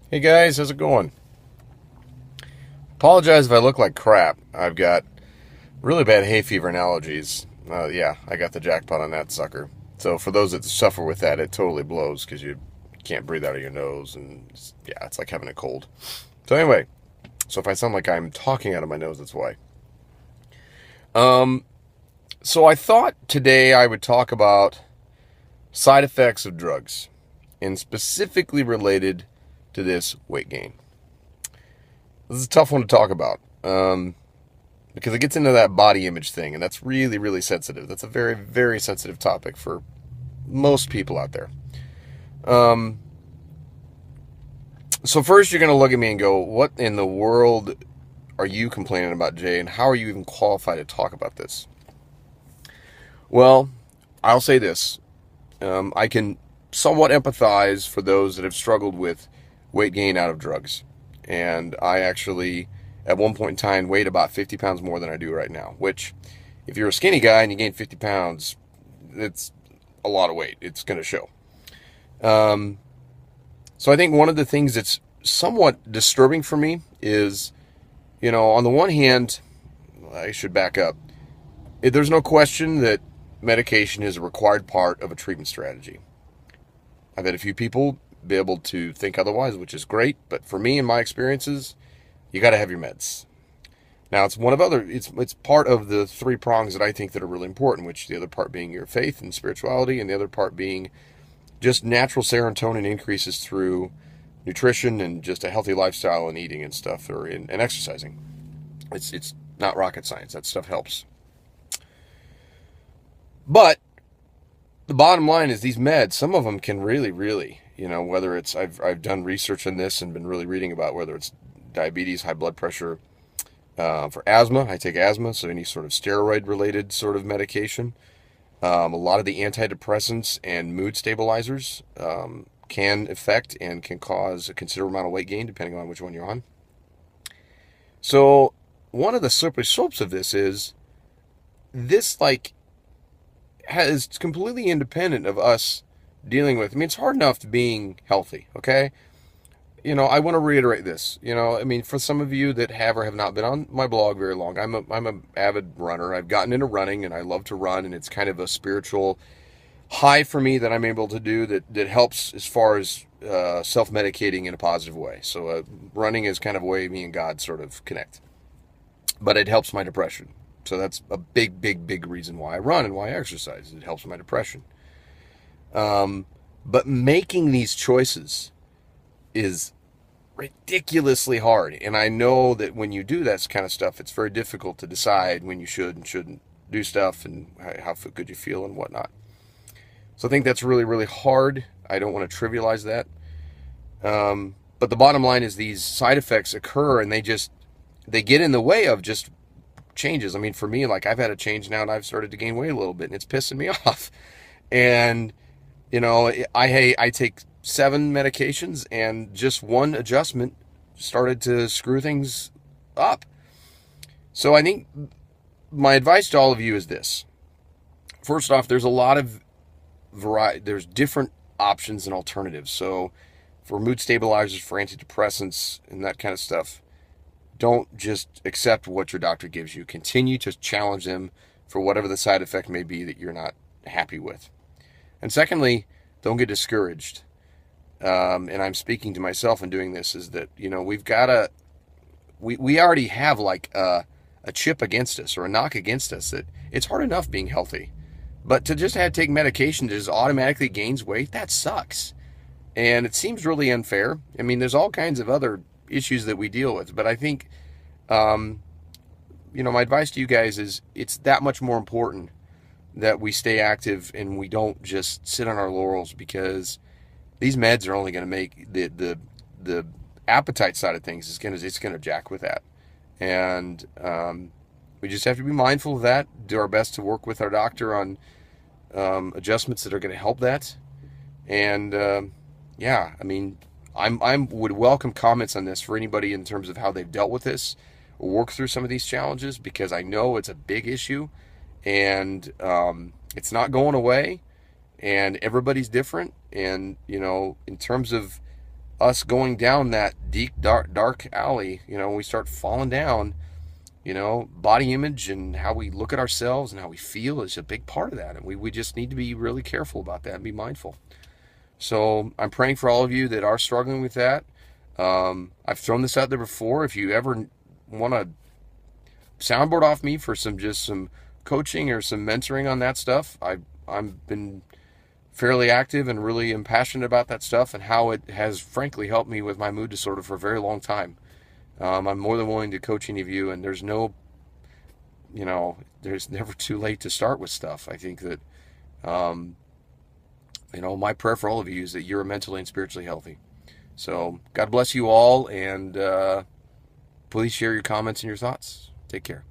Hey guys, how's it going? Apologize if I look like crap. I've got really bad hay fever and allergies. Yeah, I got the jackpot on that sucker. So for those that suffer with that, it totally blows because you can't breathe out of your nose, and yeah, it's like having a cold. So anyway, so if I sound like I'm talking out of my nose, that's why. Um, so I thought today I would talk about side effects of drugs, and specifically related to this weight gain. This is a tough one to talk about. Because it gets into that body image thing, and that's really, really sensitive. That's a very, very sensitive topic for most people out there. Um, so first, you're going to look at me and go, "What in the world are you complaining about, Jay? And how are you even qualified to talk about this?" Well, I'll say this: I can somewhat empathize for those that have struggled with weight gain out of drugs, and I actually, at one point in time, weighed about 50 pounds more than I do right now. Which, if you're a skinny guy and you gain 50 pounds, it's a lot of weight. It's going to show. Um, so I think one of the things that's somewhat disturbing for me is, on the one hand, I should back up. There's no question that medication is a required part of a treatment strategy. I've had a few people be able to think otherwise, which is great. But for me, in my experiences, you got to have your meds. Now it's one of other. It's part of the three prongs that I think that are really important. Which the other part being your faith and spirituality, and the other part being just natural serotonin increases through nutrition and just a healthy lifestyle and eating and stuff, and exercising. It's not rocket science. That stuff helps. But the bottom line is these meds. Some of them can really, really, whether it's I've done research on this and been really reading about whether it's diabetes, high blood pressure, for asthma. I take asthma, so any sort of steroid related sort of medication. A lot of the antidepressants and mood stabilizers can affect and can cause a considerable amount of weight gain depending on which one you're on. So one of the slippery slopes of this is this like is completely independent of us dealing with. I mean, it's hard enough being healthy, okay? I want to reiterate this. I mean, for some of you that have or have not been on my blog very long, I'm a avid runner. I've gotten into running and I love to run, and it's kind of a spiritual high for me that I'm able to do that helps as far as self-medicating in a positive way. So running is kind of a way me and God sort of connect, but it helps my depression. So that's a big, big, big reason why I run and why I exercise. It helps my depression. Um, but making these choices is ridiculously hard. And I know that when you do that kind of stuff, it's very difficult to decide when you should and shouldn't do stuff and how good you feel and whatnot. So I think that's really, really hard. I don't want to trivialize that. But the bottom line is these side effects occur and they get in the way of just changes. I mean, for me, like I've had a change now and I've started to gain weight a little bit and it's pissing me off. And, I take 7 medications and just one adjustment started to screw things up. So I think my advice to all of you is this. First off, there's a lot of variety. There's different options and alternatives. So for mood stabilizers, for antidepressants and that kind of stuff, don't just accept what your doctor gives you. Continue to challenge them for whatever the side effect may be that you're not happy with. And secondly, don't get discouraged. And I'm speaking to myself in doing this, is that, we've got to, we already have like a chip against us or a knock against us that it's hard enough being healthy. But to just have to take medication that just automatically gains weight, that sucks. And it seems really unfair. I mean, there's all kinds of other issues that we deal with. But I think, um, my advice to you guys is it's that much more important that we stay active and we don't just sit on our laurels, because these meds are only going to make the appetite side of things it's going to jack with that. And we just have to be mindful of that. Do our best to work with our doctor on adjustments that are going to help that. And yeah, I mean, I would welcome comments on this for anybody in terms of how they've dealt with this or worked through some of these challenges, because I know it's a big issue and it's not going away and everybody's different. And, in terms of us going down that deep, dark alley, when we start falling down, body image and how we look at ourselves and how we feel is a big part of that. And we just need to be really careful about that and be mindful. So I'm praying for all of you that are struggling with that. I've thrown this out there before. If you ever want to soundboard off me for some coaching or some mentoring on that stuff, I've been fairly active and really am passionate about that stuff and how it has frankly helped me with my mood disorder for a very long time. I'm more than willing to coach any of you, and there's never too late to start with stuff. I think that, my prayer for all of you is that you're mentally and spiritually healthy. So God bless you all, and please share your comments and your thoughts. Take care.